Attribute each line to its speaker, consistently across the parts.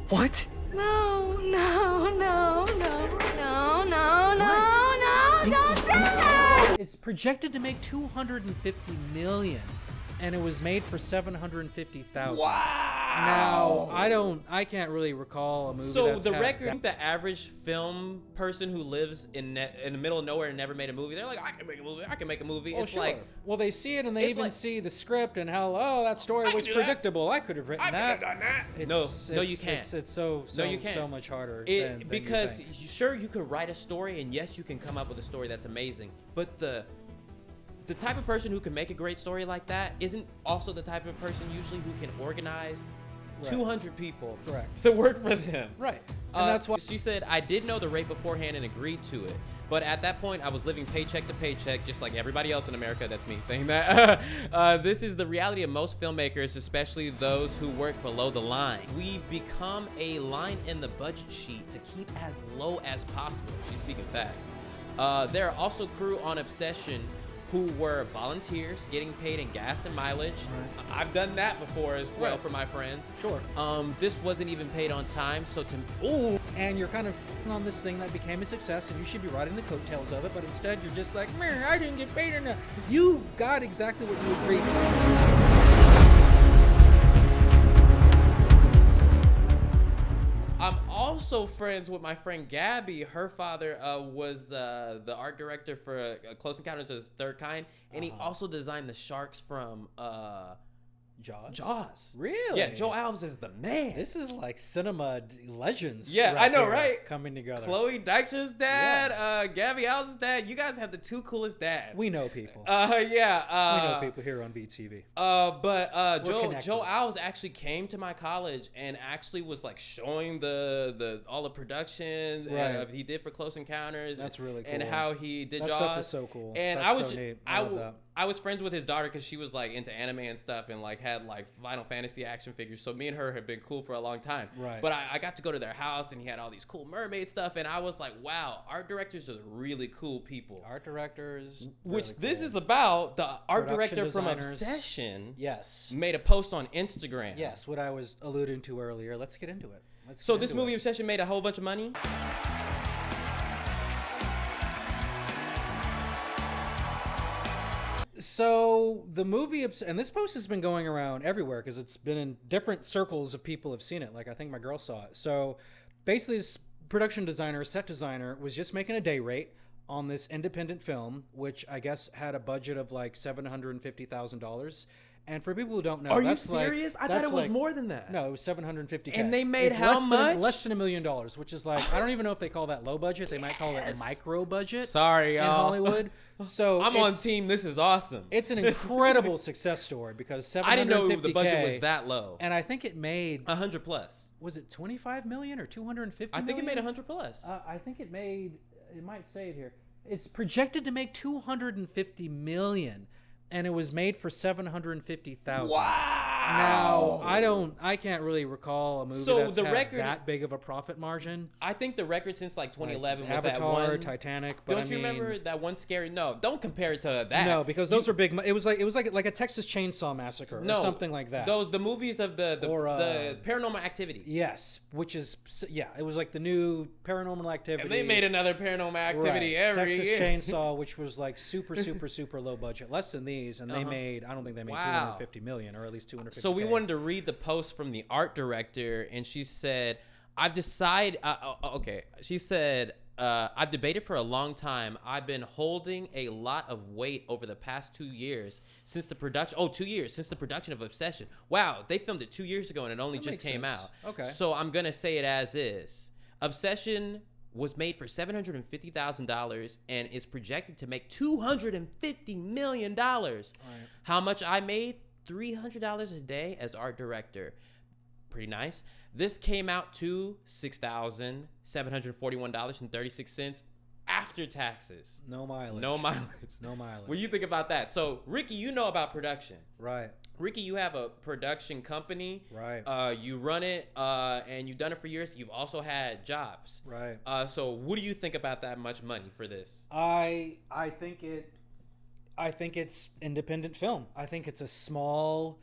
Speaker 1: What?
Speaker 2: No, no, no, no, no, no, no, no, don't do it!
Speaker 3: It's projected to make $250 million, and it was made for $750,000.
Speaker 4: Wow.
Speaker 3: Now, I can't really recall a movie that's
Speaker 4: the
Speaker 3: had
Speaker 4: record,
Speaker 3: that.
Speaker 4: the average film person who lives in the middle of nowhere and never made a movie, they're like, I can make a movie, I can make a movie.
Speaker 3: Oh,
Speaker 4: It's
Speaker 3: sure.
Speaker 4: like,
Speaker 3: well, they see it and they
Speaker 4: it's
Speaker 3: even
Speaker 4: like-
Speaker 3: see the script and how, that story was
Speaker 4: do that.
Speaker 3: predictable. I could have written
Speaker 4: I could
Speaker 3: that.
Speaker 4: have done that.
Speaker 3: It's,
Speaker 4: No, you can't.
Speaker 3: It's so
Speaker 4: you can't.
Speaker 3: so much harder than
Speaker 4: because
Speaker 3: you think.
Speaker 4: sure, you could write a story, and yes, you can come up with a story that's amazing, but the type of person who can make a great story like that isn't also the type of person usually who can organize 200 people
Speaker 3: Correct.
Speaker 4: to work for them.
Speaker 3: Right. And that's why
Speaker 4: she said, I did know the rate beforehand and agreed to it. But at that point, I was living paycheck to paycheck, just like everybody else in America. That's me saying that. This is the reality of most filmmakers, especially those who work below the line. We become a line in the budget sheet to keep as low as possible. She's speaking facts. There are also crew on Obsession who were volunteers getting paid in gas and mileage.
Speaker 3: Right.
Speaker 4: I've done that before as well
Speaker 3: Right.
Speaker 4: for my friends.
Speaker 3: Sure.
Speaker 4: This wasn't even paid on time, so
Speaker 3: and you're kind of on this thing that became a success, and you should be riding the coattails of it, but instead you're just like, man, I didn't get paid enough. You got exactly what you agreed to.
Speaker 4: I'm also friends with my friend Gabby. Her father was the art director for Close Encounters of the Third Kind, and he also designed the sharks from Jaws.
Speaker 3: Really?
Speaker 4: Yeah, Joe Alves is the man.
Speaker 3: This is like cinema legends.
Speaker 4: Yeah, I know,
Speaker 3: here
Speaker 4: right?
Speaker 3: Coming together.
Speaker 4: Chloe Dykstra's dad, Gabby Alves' dad. You guys have the two coolest dads.
Speaker 3: We know people.
Speaker 4: Yeah.
Speaker 3: We know people here on VTV.
Speaker 4: Joe Alves actually came to my college and actually was like showing the all the production he did for Close Encounters.
Speaker 3: That's really cool.
Speaker 4: And how he did
Speaker 3: that
Speaker 4: Jaws.
Speaker 3: stuff is so cool.
Speaker 4: And
Speaker 3: That's so neat. I love that.
Speaker 4: I was friends with his daughter because she was like into anime and stuff and like had like Final Fantasy action figures. So me and her have been cool for a long time.
Speaker 3: Right.
Speaker 4: But I got to go to their house and he had all these cool mermaid stuff and I was like, wow, art directors are really cool people.
Speaker 3: Art directors.
Speaker 4: Which
Speaker 3: really
Speaker 4: this
Speaker 3: cool.
Speaker 4: is about. The art
Speaker 3: Production
Speaker 4: director from
Speaker 3: designers.
Speaker 4: Obsession
Speaker 3: Yes.
Speaker 4: made a post on Instagram.
Speaker 3: Yes, what I was alluding to earlier. Let's get into it.
Speaker 4: So this movie Obsession made a whole bunch of money.
Speaker 3: So the movie, and this post has been going around everywhere because it's been in different circles of people have seen it. Like I think my girl saw it. So basically, this production designer, set designer, was just making a day rate on this independent film, which I guess had a budget of like $750,000. And for people who don't know,
Speaker 4: Are you
Speaker 3: that's
Speaker 4: serious?
Speaker 3: Like,
Speaker 4: I thought
Speaker 3: that's
Speaker 4: it was
Speaker 3: like,
Speaker 4: more than that.
Speaker 3: No, it was $750K.
Speaker 4: And they made
Speaker 3: it's
Speaker 4: how much?
Speaker 3: Less than $1 million, which is like I don't even know if they call that low budget. They might call it micro budget.
Speaker 4: Sorry,
Speaker 3: in
Speaker 4: y'all.
Speaker 3: Hollywood. So
Speaker 4: I'm on team. This is awesome.
Speaker 3: It's an incredible success story because $750K.
Speaker 4: I didn't know the budget was that low.
Speaker 3: And I think it made
Speaker 4: 100 plus.
Speaker 3: Was it 25 million or 250?
Speaker 4: I think it
Speaker 3: million?
Speaker 4: made 100 plus.
Speaker 3: I think it made. It might say it here. It's projected to make 250 million, and it was made for 750,000.
Speaker 4: Wow.
Speaker 3: Now I can't really recall a movie that's had that big of a profit margin.
Speaker 4: I think the record since like 2011 was
Speaker 3: Avatar,
Speaker 4: that one.
Speaker 3: Titanic. But
Speaker 4: Don't you remember that one scary? No, don't compare it to that.
Speaker 3: No, because those are big. It was like a Texas Chainsaw Massacre or something like that.
Speaker 4: The movies of the Paranormal Activity.
Speaker 3: Yes, which is it was like the new Paranormal Activity.
Speaker 4: And they made another Paranormal Activity every
Speaker 3: Texas
Speaker 4: year.
Speaker 3: Chainsaw, which was like super low budget, less than these, and they made. I don't think they made 250 million, or at least 250.
Speaker 4: So we wanted to read the post from the art director, and she said, "I've decided." Okay, she said, "I've debated for a long time. I've been holding a lot of weight over the past 2 years since the production. 2 years since the production of Obsession. Wow, they filmed it 2 years ago, and it only just came out.
Speaker 3: Okay.
Speaker 4: So I'm gonna say it as is. Obsession was made for $750,000 and is projected to make $250 million. Right. How much I made? $300 a day as art director. Pretty nice. This came out to $6,741.36 after taxes.
Speaker 3: No mileage.
Speaker 4: No mileage.
Speaker 3: No mileage.
Speaker 4: What do you think about that? So, Ricky, you know about production.
Speaker 3: Right.
Speaker 4: Ricky, you have a production company.
Speaker 3: Right.
Speaker 4: You run it, and you've done it for years. You've also had jobs.
Speaker 3: Right.
Speaker 4: So, what do you think about that much money for this?
Speaker 3: I think it's independent film. I think it's a small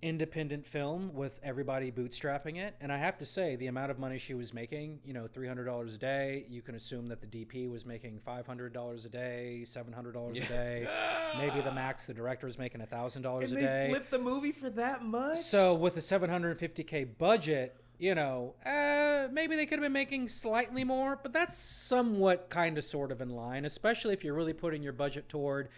Speaker 3: independent film with everybody bootstrapping it. And I have to say, the amount of money she was making, $300 a day, you can assume that the DP was making $500 a day, $700 a day. Maybe the max, the director is making $1,000 a day.
Speaker 4: They flipped the movie for that much?
Speaker 3: So with a $750K budget, maybe they could have been making slightly more, but that's somewhat kind of sort of in line, especially if you're really putting your budget toward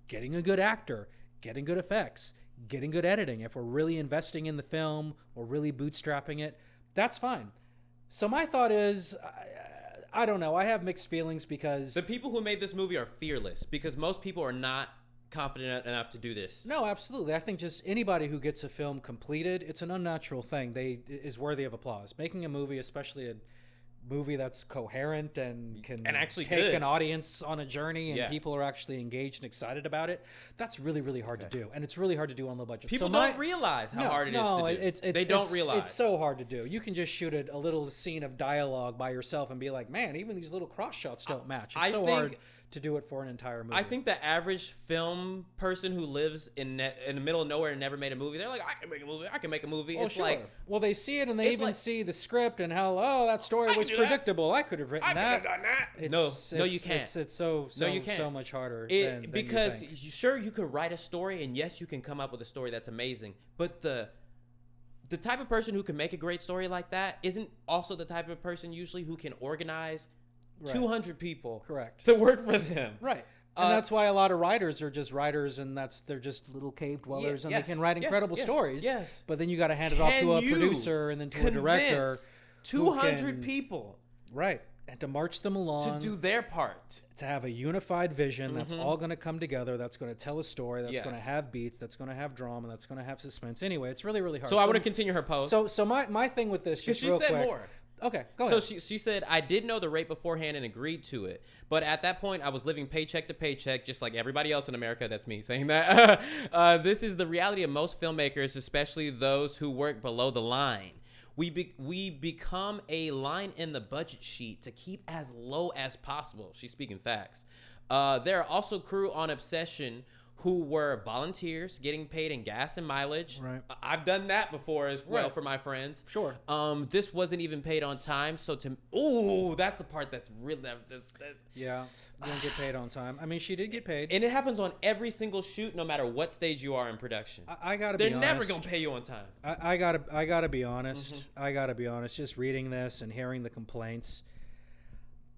Speaker 3: getting a good actor, getting good effects, getting good editing. If we're really investing in the film or really bootstrapping it, that's fine. So my thought is, I don't know. I have mixed feelings because
Speaker 4: the people who made this movie are fearless, because most people are not confident enough to do this.
Speaker 3: No, absolutely. I think just anybody who gets a film completed, it's an unnatural thing. Is worthy of applause. Making a movie, especially a movie that's coherent and can
Speaker 4: actually
Speaker 3: take an audience on a journey and
Speaker 4: Yeah.
Speaker 3: people are actually engaged and excited about it, that's really, really hard to do. And it's really hard to do on low budget.
Speaker 4: People don't realize how hard it is to do. They don't realize.
Speaker 3: It's so hard to do. You can just shoot a little scene of dialogue by yourself and be like, man, even these little cross shots don't match. It's so hard to do it for an entire movie.
Speaker 4: I think the average film person who lives in the middle of nowhere and never made a movie, they're like, I can make a movie. I can make a movie.
Speaker 3: Well,
Speaker 4: it's
Speaker 3: sure.
Speaker 4: like,
Speaker 3: well, they see it and they even see the script and how, that story was predictable. I could have written that.
Speaker 4: I could have done that. No, you can't.
Speaker 3: It's so much harder than
Speaker 4: because
Speaker 3: you think.
Speaker 4: Sure, you could write a story, and yes, you can come up with a story that's amazing, but the type of person who can make a great story like that isn't also the type of person usually who can organize 200 people to work for them.
Speaker 3: Right. And that's why a lot of writers are just writers, and they're just little cave dwellers, and they can write incredible stories.
Speaker 4: Yes.
Speaker 3: But then you got to hand it off to a producer and then to a director.
Speaker 4: 200 people.
Speaker 3: Right. And to march them along.
Speaker 4: To do their part.
Speaker 3: To have a unified vision that's all going to come together, that's going to tell a story, that's going to have beats, that's going to have drama, that's going to have suspense. Anyway, it's really, really hard.
Speaker 4: So I want to continue her post.
Speaker 3: So my thing with this, just real quick.
Speaker 4: She said more.
Speaker 3: Okay, go ahead.
Speaker 4: So she said, I did know the rate beforehand and agreed to it. But at that point, I was living paycheck to paycheck, just like everybody else in America. That's me saying that. This is the reality of most filmmakers, especially those who work below the line. We become a line in the budget sheet to keep as low as possible. She's speaking facts. There are also crew on Obsession who were volunteers getting paid in gas and mileage.
Speaker 3: Right.
Speaker 4: I've done that before as well for my friends.
Speaker 3: Sure.
Speaker 4: This wasn't even paid on time. So that's the part that's really
Speaker 3: yeah. You don't get paid on time. I mean, she did get paid,
Speaker 4: and it happens on every single shoot, no matter what stage you are in production.
Speaker 3: I gotta be honest.
Speaker 4: They're never gonna pay you on time.
Speaker 3: I gotta be honest. I gotta be honest. Just reading this and hearing the complaints,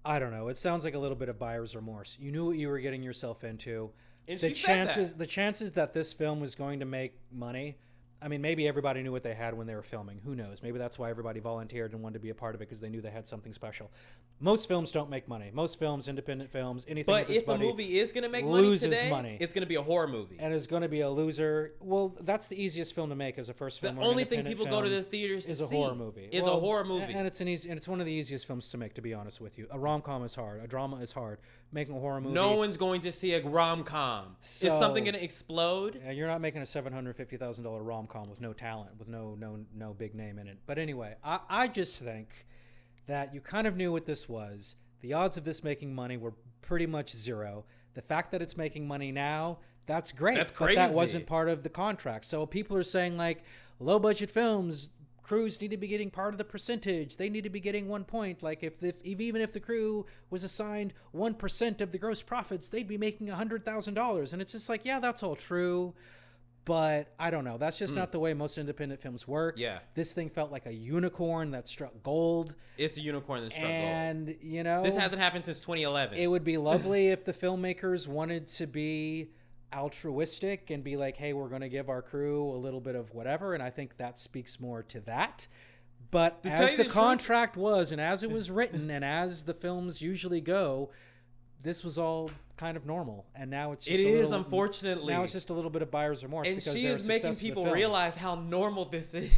Speaker 3: I don't know. It sounds like a little bit of buyer's remorse. You knew what you were getting yourself into.
Speaker 4: And
Speaker 3: the chances that this film was going to make money, I mean, maybe everybody knew what they had when they were filming. Who knows? Maybe that's why everybody volunteered and wanted to be a part of it, because they knew they had something special. Most films don't make money. Most films, independent films, anything
Speaker 4: but
Speaker 3: with this
Speaker 4: if a movie is going to make money today, it's going to be a horror movie.
Speaker 3: And it's going to be a loser. Well, that's the easiest film to make as a first film.
Speaker 4: The only thing people go to the theaters to see
Speaker 3: is a horror movie.
Speaker 4: Is a horror movie.
Speaker 3: And it's one of the easiest films to make, to be honest with you. A rom-com is hard. A drama is hard. Making a horror movie.
Speaker 4: No one's going to see a rom-com. Is something going to explode?
Speaker 3: You're not making a $750,000 rom-com with no talent, with no big name in it. But anyway, I just think that you kind of knew what this was. The odds of this making money were pretty much zero. The fact that it's making money now, that's great.
Speaker 4: That's crazy.
Speaker 3: But that wasn't part of the contract. So people are saying, like, low-budget films, crews need to be getting part of the percentage. They need to be getting 1 point. Like, even if the crew was assigned 1% of the gross profits, they'd be making $100,000. And it's just like, yeah, that's all true. But I don't know. That's just not the way most independent films work.
Speaker 4: Yeah.
Speaker 3: This thing felt like a unicorn that struck gold.
Speaker 4: It's a unicorn that struck gold.
Speaker 3: And,
Speaker 4: this hasn't happened since 2011.
Speaker 3: It would be lovely if the filmmakers wanted to be altruistic and be like, hey, we're going to give our crew a little bit of whatever. And I think that speaks more to that. But as the contract was, and as it was written, and as the films usually go, this was all kind of normal, and now it's just
Speaker 4: unfortunately
Speaker 3: now it's just a little bit of buyer's remorse.
Speaker 4: And
Speaker 3: because
Speaker 4: she is making people realize how normal this is.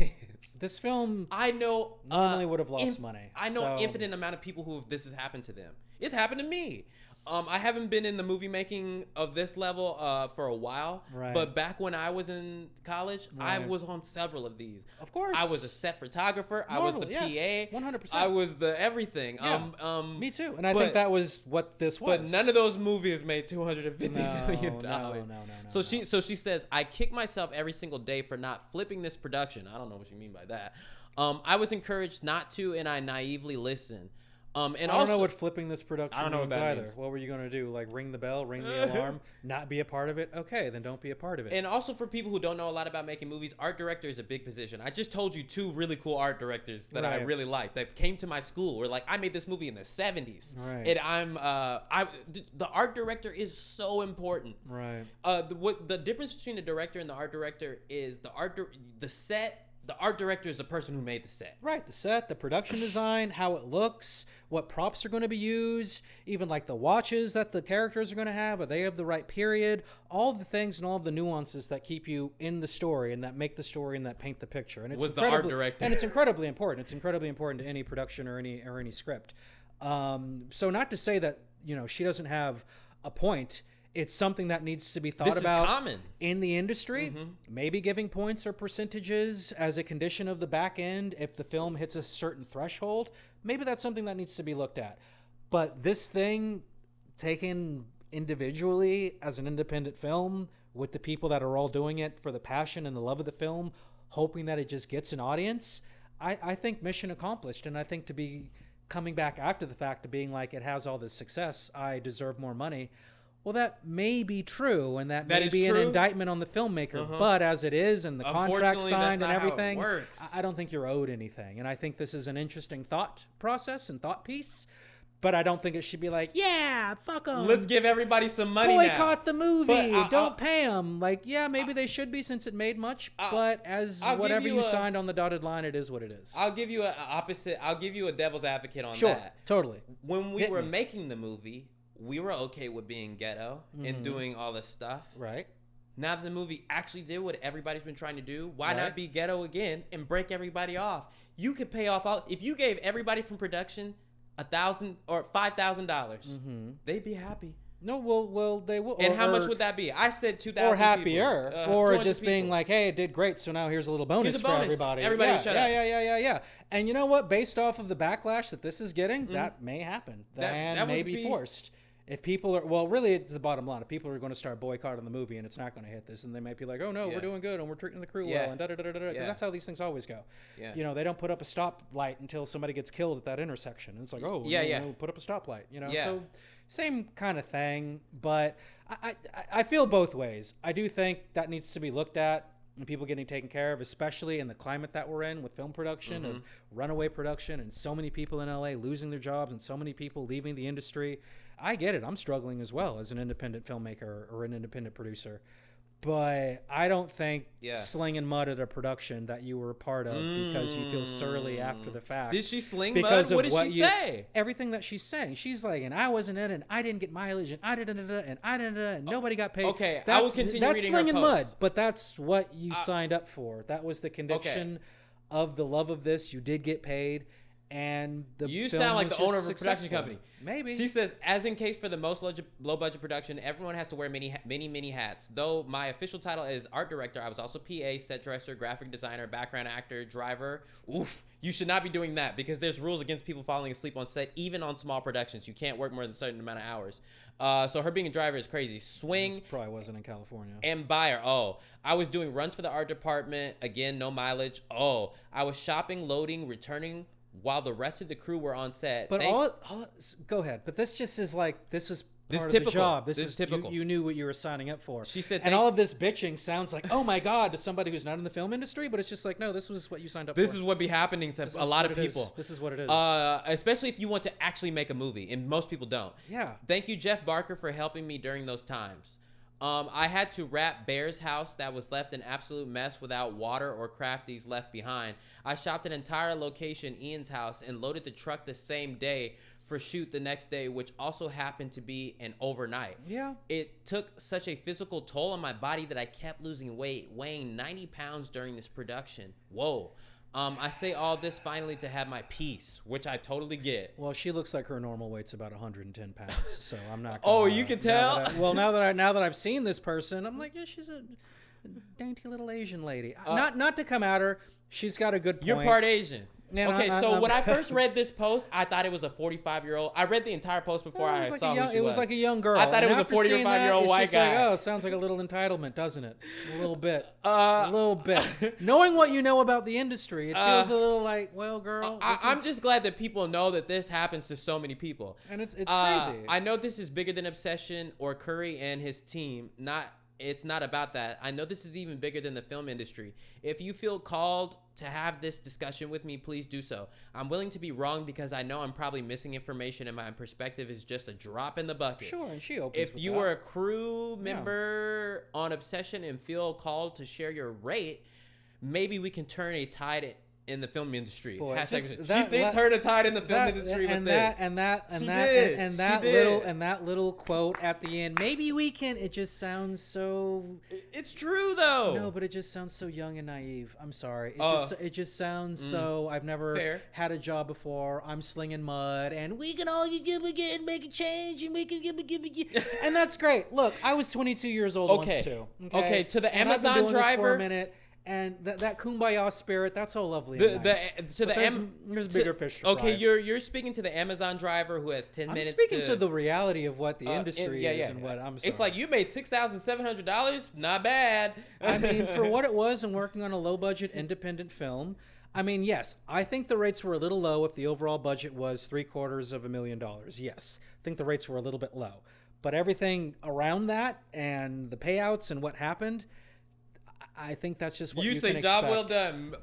Speaker 3: This film,
Speaker 4: I know,
Speaker 3: normally would have lost money.
Speaker 4: I know an infinite amount of people who this has happened to them. It's happened to me. I haven't been in the movie making of this level for a while.
Speaker 3: Right.
Speaker 4: But back when I was in college, I
Speaker 3: Right.
Speaker 4: was on several of these.
Speaker 3: Of course.
Speaker 4: I was a set photographer. I was the
Speaker 3: Yes,
Speaker 4: PA.
Speaker 3: 100%.
Speaker 4: I was the everything.
Speaker 3: Yeah. Me too. And I
Speaker 4: but-
Speaker 3: think that was what this was.
Speaker 4: But none of those movies made $250 million.
Speaker 3: No.
Speaker 4: So she says, I kick myself every single day for not flipping this production. I don't know what you mean by that. I was encouraged not to, and I naively listened. And
Speaker 3: I don't
Speaker 4: also,
Speaker 3: know what flipping this production
Speaker 4: I don't know what
Speaker 3: means
Speaker 4: that
Speaker 3: either.
Speaker 4: means.
Speaker 3: What were you going to do? Like ring the bell, ring the alarm, not be a part of it? Okay, then don't be a part of it.
Speaker 4: And also for people who don't know a lot about making movies, art director is a big position. I just told you 2 really cool art directors that I
Speaker 3: Right.
Speaker 4: really liked that came to my school. Were like, I made this movie in the 70s.
Speaker 3: Right.
Speaker 4: And the art director is so important.
Speaker 3: Right.
Speaker 4: What the difference between the director and the art director is the set. The art director is the person who made the set.
Speaker 3: Right, the set, the production design, how it looks, what props are going to be used, even like the watches that the characters are going to have, are they of the right period, all the things and all of the nuances that keep you in the story and that make the story and that paint the picture. And it's
Speaker 4: Was the art director.
Speaker 3: And it's incredibly important. It's incredibly important to any production or any script. So not to say that, she doesn't have a point. It's something that needs to be thought
Speaker 4: This is
Speaker 3: about
Speaker 4: common.
Speaker 3: in the industry. Maybe giving points or percentages as a condition of the back end if the film hits a certain threshold. Maybe that's something that needs to be looked at. But this thing, taken individually as an independent film with the people that are all doing it for the passion and the love of the film, hoping that it just gets an audience, I think mission accomplished. And I think to be coming back after the fact to being like, it has all this success, I deserve more money. Well, that may be true, and that may
Speaker 4: is
Speaker 3: be an
Speaker 4: true.
Speaker 3: indictment on the filmmaker. But as it is, and the contract
Speaker 4: Unfortunately,
Speaker 3: signed
Speaker 4: that's
Speaker 3: and
Speaker 4: not how it
Speaker 3: everything,
Speaker 4: works.
Speaker 3: I don't think you're owed anything. And I think this is an interesting thought process and thought piece. But I don't think it should be like, yeah, fuck them.
Speaker 4: Let's give everybody some money
Speaker 3: Boycott the movie.
Speaker 4: But
Speaker 3: Don't pay them. Like, yeah, maybe they should be since it made much. But as
Speaker 4: I'll give
Speaker 3: whatever
Speaker 4: you
Speaker 3: you
Speaker 4: a-
Speaker 3: signed on the dotted line, it is what it is.
Speaker 4: I'll give you an opposite. I'll give you a devil's advocate on
Speaker 3: Sure,
Speaker 4: that.
Speaker 3: totally.
Speaker 4: When we
Speaker 3: Hit
Speaker 4: were
Speaker 3: me.
Speaker 4: making the movie, we were okay with being ghetto and doing all this stuff.
Speaker 3: Right.
Speaker 4: Now that the movie actually did what everybody's been trying to do, why
Speaker 3: Right.
Speaker 4: not be ghetto again and break everybody off? You could pay off all. If you gave everybody from production $1,000 or $5,000, they'd be happy.
Speaker 3: No, well, they will.
Speaker 4: And how much
Speaker 3: or-
Speaker 4: would that be? I said 2,000.
Speaker 3: Or happier,
Speaker 4: people,
Speaker 3: or
Speaker 4: 200
Speaker 3: just being
Speaker 4: people.
Speaker 3: like, "Hey, it did great, so now here's a little bonus,
Speaker 4: Here's a
Speaker 3: for
Speaker 4: bonus.
Speaker 3: everybody."
Speaker 4: Everybody
Speaker 3: yeah,
Speaker 4: shut
Speaker 3: yeah,
Speaker 4: up.
Speaker 3: Yeah. And you know what? Based off of the backlash that this is getting, that may happen.
Speaker 4: That
Speaker 3: That may
Speaker 4: would
Speaker 3: be
Speaker 4: be-
Speaker 3: forced. If people are, well, really, it's the bottom line. If people are going to start boycotting the movie and it's not going to hit this, and they might be like, "Oh no,
Speaker 4: Yeah.
Speaker 3: we're doing good and we're treating the crew
Speaker 4: Yeah.
Speaker 3: well," and da da da da da. Because
Speaker 4: Yeah.
Speaker 3: that's how these things always go.
Speaker 4: Yeah.
Speaker 3: They don't put up a stoplight until somebody gets killed at that intersection. And it's like, oh,
Speaker 4: Yeah, yeah.
Speaker 3: put up a stoplight.
Speaker 4: Yeah.
Speaker 3: So same kind of thing. But I feel both ways. I do think that needs to be looked at and people getting taken care of, especially in the climate that we're in with film production and runaway production and so many people in LA losing their jobs and so many people leaving the industry. I get it. I'm struggling as well as an independent filmmaker or an independent producer. But I don't think slinging mud at a production that you were a part of because you feel surly after the fact.
Speaker 4: Did she sling
Speaker 3: because
Speaker 4: mud?
Speaker 3: of
Speaker 4: What did she say?
Speaker 3: Everything that she's saying. She's like, and I wasn't in it, and I didn't get mileage, and I didn't, and nobody got paid.
Speaker 4: Okay, I will continue reading her
Speaker 3: slinging mud,
Speaker 4: posts.
Speaker 3: but that's what you signed up for. That was the condition of the love of this. You did get paid. And the
Speaker 4: You
Speaker 3: film
Speaker 4: sound like
Speaker 3: was
Speaker 4: the owner
Speaker 3: just
Speaker 4: of a production
Speaker 3: successful.
Speaker 4: company.
Speaker 3: Maybe.
Speaker 4: She says, as in case for the most low budget production, everyone has to wear many hats. Though my official title is art director, I was also PA, set dresser, graphic designer, background actor, driver. Oof. You should not be doing that because there's rules against people falling asleep on set, even on small productions. You can't work more than a certain amount of hours. So her being a driver is crazy. Swing.
Speaker 3: This probably wasn't in California.
Speaker 4: And buyer. Oh, I was doing runs for the art department. Again, no mileage. Oh, I was shopping, loading, returning while the rest of the crew were on set.
Speaker 3: But go ahead. But this just is like, this is part of
Speaker 4: typical.
Speaker 3: the job.
Speaker 4: This is typical.
Speaker 3: You knew what you were signing up for.
Speaker 4: She said,
Speaker 3: and all of this bitching sounds like, oh my God, to somebody who's not in the film industry. But it's just like, no, this was what you signed up for.
Speaker 4: This is what be happening to a lot of people.
Speaker 3: This is what it is.
Speaker 4: Especially if you want to actually make a movie, and most people don't.
Speaker 3: Yeah.
Speaker 4: Thank you, Jeff Barker, for helping me during those times. I had to wrap Bear's house that was left an absolute mess without water or crafties left behind. I shopped an entire location, Ian's house, and loaded the truck the same day for shoot the next day, which also happened to be an overnight.
Speaker 3: Yeah.
Speaker 4: It took such a physical toll on my body that I kept losing weight, weighing 90 pounds during this production. Whoa. I say all this finally to have my peace, which I totally get.
Speaker 3: Well, she looks like her normal weight's about 110 pounds, so I'm not.
Speaker 4: Oh, you can tell.
Speaker 3: Now that I've seen this person, I'm like, yeah, she's a dainty little Asian lady. Not to come at her, she's got a good point.
Speaker 4: You're part Asian.
Speaker 3: Man,
Speaker 4: okay, so when I first read this post, I thought it was a 45-year-old. I read the entire post before I saw who she was.
Speaker 3: It was like a young girl.
Speaker 4: I thought it was a 45-year-old white guy.
Speaker 3: Like, oh, it sounds like a little entitlement, doesn't it? A little bit. A little bit. Knowing what you know about the industry, it feels a little like, well, girl.
Speaker 4: I'm just glad that people know that this happens to so many people.
Speaker 3: And it's crazy.
Speaker 4: I know this is bigger than Obsession or Curry and his team. It's not about that. I know this is even bigger than the film industry. If you feel called to have this discussion with me, please do so. I'm willing to be wrong because I know I'm probably missing information and my perspective is just a drop in the bucket.
Speaker 3: Sure, and she opens
Speaker 4: If you were a crew member on Obsession and feel called to share your rate, maybe we can turn a tide in the film industry.
Speaker 3: Boy,
Speaker 4: she did turn a tide in the film industry with this.
Speaker 3: That little quote at the end. Maybe we can. It just sounds so.
Speaker 4: It's true though.
Speaker 3: No, but it just sounds so young and naive. I'm sorry. It just sounds so. I've never had a job before. I'm slinging mud, and we can all get and make a change, and we can give. And that's great. Look, I was 22 years old once too.
Speaker 4: Okay. To the
Speaker 3: and
Speaker 4: Amazon
Speaker 3: I've been doing this for
Speaker 4: driver.
Speaker 3: a minute. And that kumbaya spirit, that's all lovely.
Speaker 4: There's
Speaker 3: bigger fish to
Speaker 4: okay,
Speaker 3: fry.
Speaker 4: you're speaking to the Amazon driver who has 10 minutes.
Speaker 3: I'm speaking to the reality of what the industry is and what I'm. Sorry.
Speaker 4: It's like you made $6,700. Not bad.
Speaker 3: I mean, for what it was and working on a low budget independent film. I mean, yes, I think the rates were a little low if the overall budget was $750,000. Yes, I think the rates were a little bit low, but everything around that and the payouts and what happened. I think that's just what you
Speaker 4: say.
Speaker 3: Can
Speaker 4: Job
Speaker 3: expect.
Speaker 4: well done,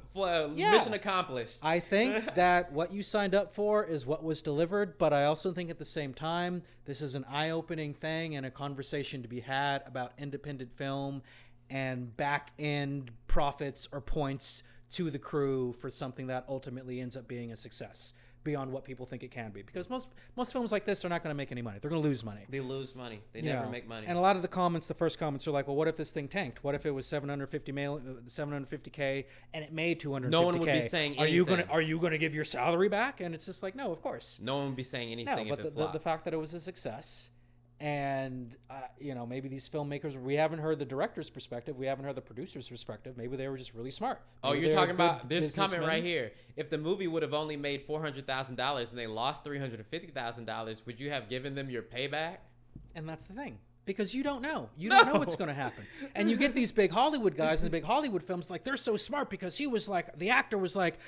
Speaker 4: mission accomplished.
Speaker 3: I think that what you signed up for is what was delivered, but I also think at the same time, this is an eye-opening thing and a conversation to be had about independent film and back-end profits or points to the crew for something that ultimately ends up being a success beyond what people think it can be, because most films like this are not going to make any money. They're going to lose money.
Speaker 4: They lose money. They never make money.
Speaker 3: And a lot of the first comments are like, well, what if this thing tanked? What if it was 750K and it made 250K?
Speaker 4: No one would be saying anything.
Speaker 3: Are you going to give your salary back? And it's just like, no, of course.
Speaker 4: No one would be saying anything if it flopped.
Speaker 3: The fact that it was a success. And, maybe these filmmakers, we haven't heard the director's perspective. We haven't heard the producer's perspective. Maybe they were just really smart. Maybe
Speaker 4: you're talking about, there's a comment right here. If the movie would have only made $400,000 and they lost $350,000, would you have given them your payback?
Speaker 3: And that's the thing. Because you don't know. You don't know what's going to happen. And you get these big Hollywood guys in the big Hollywood films, like, they're so smart because he was like, the actor was like,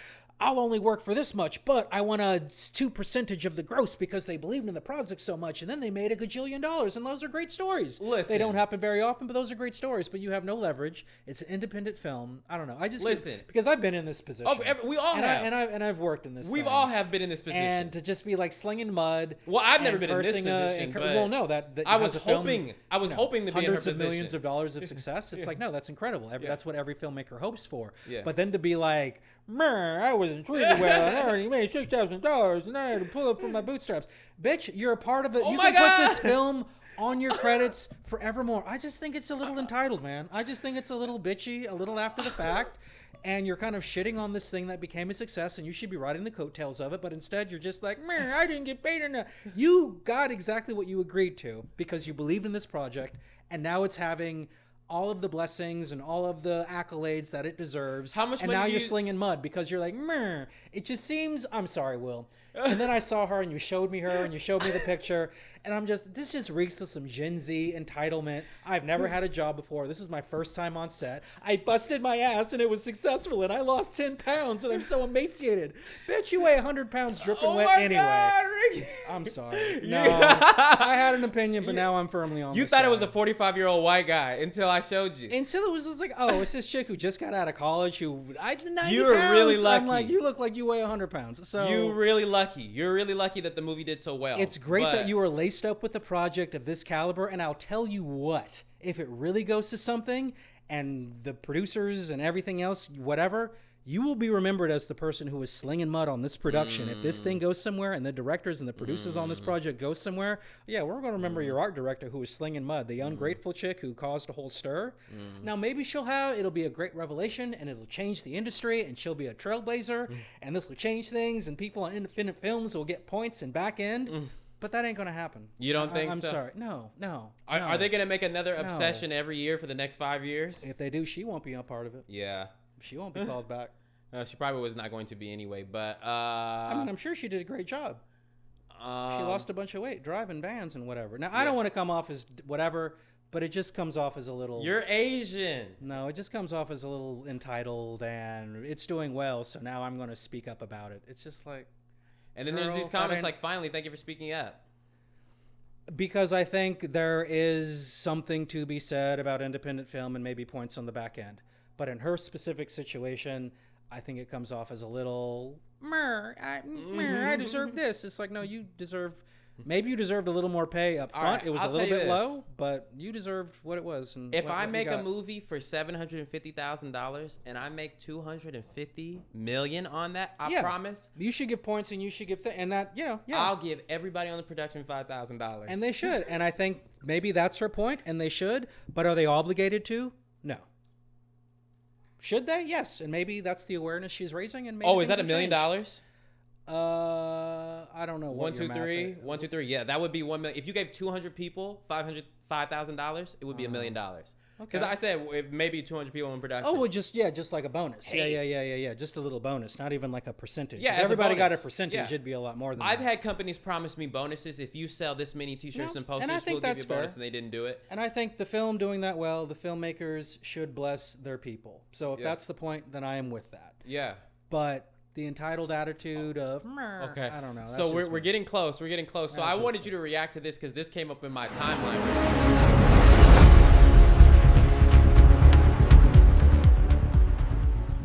Speaker 3: I'll only work for this much, but I want a 2% of the gross because they believed in the project so much. And then they made $1 gajillion. And those are great stories.
Speaker 4: Listen.
Speaker 3: They don't happen very often, but those are great stories. But you have no leverage. It's an independent film. I don't know. I just because I've been in this position.
Speaker 4: We all have.
Speaker 3: And I've worked in this.
Speaker 4: We've all have been in this position.
Speaker 3: And to just be like slinging mud.
Speaker 4: Well, I've never been in this position.
Speaker 3: Well, no, that
Speaker 4: I was hoping. I was hoping to be in her
Speaker 3: hundreds of
Speaker 4: position.
Speaker 3: millions of dollars of success. It's like, no, that's incredible. That's what every filmmaker hopes for.
Speaker 4: Yeah.
Speaker 3: But then to be like, I wasn't treated well, and I already made $6,000, and I had to pull up from my bootstraps. Bitch, you're a part of it. You can put this film on your credits forevermore. I just think it's a little entitled, man. I just think it's a little bitchy, a little after the fact. And you're kind of shitting on this thing that became a success, and you should be riding the coattails of it. But instead, you're just like, I didn't get paid enough. You got exactly what you agreed to because you believed in this project, and now it's having all of the blessings and all of the accolades that it deserves.
Speaker 4: How much
Speaker 3: and
Speaker 4: money
Speaker 3: now
Speaker 4: do
Speaker 3: you're
Speaker 4: you...
Speaker 3: slinging mud because you're like, it just seems. I'm sorry, Will. And then I saw her, and you showed me her, and you showed me the picture, and this just reeks of some Gen Z entitlement. I've never had a job before. This is my first time on set. I busted my ass, and it was successful, and I lost 10 pounds, and I'm so emaciated. Bitch, you weigh 100 pounds dripping wet anyway. God, Ricky. I'm sorry. No, I had an opinion, but now I'm firmly on.
Speaker 4: You thought it was a 45-year-old white guy until I showed you.
Speaker 3: Until it was just like, oh, it's this chick who just got out of college who I 90
Speaker 4: You were
Speaker 3: pounds.
Speaker 4: really lucky.
Speaker 3: I'm like, you look like you weigh 100 pounds. So
Speaker 4: you really lucky. You're really lucky that the movie did so well.
Speaker 3: It's great that you were laced up with a project of this caliber, and I'll tell you what, if it really goes to something and the producers and everything else, whatever, you will be remembered as the person who was slinging mud on this production. If this thing goes somewhere and the directors and the producers on this project go somewhere, yeah, we're going to remember your art director who was slinging mud, the ungrateful chick who caused a whole stir. Now, maybe it'll be a great revelation and it'll change the industry and she'll be a trailblazer and this will change things and people on independent films will get points and back end. But that ain't going to happen.
Speaker 4: You don't think
Speaker 3: I'm
Speaker 4: so?
Speaker 3: sorry. No.
Speaker 4: Are they going to make another Obsession every year for the next 5 years?
Speaker 3: If they do, she won't be a part of it.
Speaker 4: Yeah.
Speaker 3: She won't be called back.
Speaker 4: She probably was not going to be anyway, but...
Speaker 3: I mean, I'm sure she did a great job. She lost a bunch of weight driving vans and whatever. Now, I don't want to come off as whatever, but it just comes off as a little...
Speaker 4: You're Asian.
Speaker 3: No, it just comes off as a little entitled and it's doing well, so now I'm going to speak up about it. It's just like...
Speaker 4: And then there's these comments like, finally, thank you for speaking up.
Speaker 3: Because I think there is something to be said about independent film and maybe points on the back end. But in her specific situation, I think it comes off as a little, I deserve this. It's like, no, maybe you deserved a little more pay up front.
Speaker 4: Right,
Speaker 3: it was a little bit low, but you deserved what it was. And
Speaker 4: if I make a movie for $750,000 and I make $250 million on that, I promise.
Speaker 3: You should give points and you should give,
Speaker 4: I'll give everybody on the production $5,000.
Speaker 3: And they should. And I think maybe that's her point and they should, but are they obligated to? No. Should they? Yes. And maybe that's the awareness she's raising. And maybe
Speaker 4: is that $1 million?
Speaker 3: I don't know.
Speaker 4: One, two, three. Yeah, that would be 1 million. If you gave 200 people $5,000, it would be $1 million. Because I said maybe 200 people in production.
Speaker 3: Oh, well, just like a bonus. Hey. Yeah. Just a little bonus, not even like a percentage.
Speaker 4: Yeah,
Speaker 3: if everybody got a
Speaker 4: bonus.
Speaker 3: percentage, it'd be a lot more than
Speaker 4: I've
Speaker 3: that.
Speaker 4: had companies promise me bonuses. If you sell this many T-shirts and posters, we'll give you a bonus, and they didn't do it.
Speaker 3: And I think the film doing that well, the filmmakers should bless their people. So if that's the point, then I am with that.
Speaker 4: Yeah.
Speaker 3: But the entitled attitude of,
Speaker 4: okay,
Speaker 3: I don't know.
Speaker 4: So we're getting close. So I wanted you to react to this because this came up in my timeline.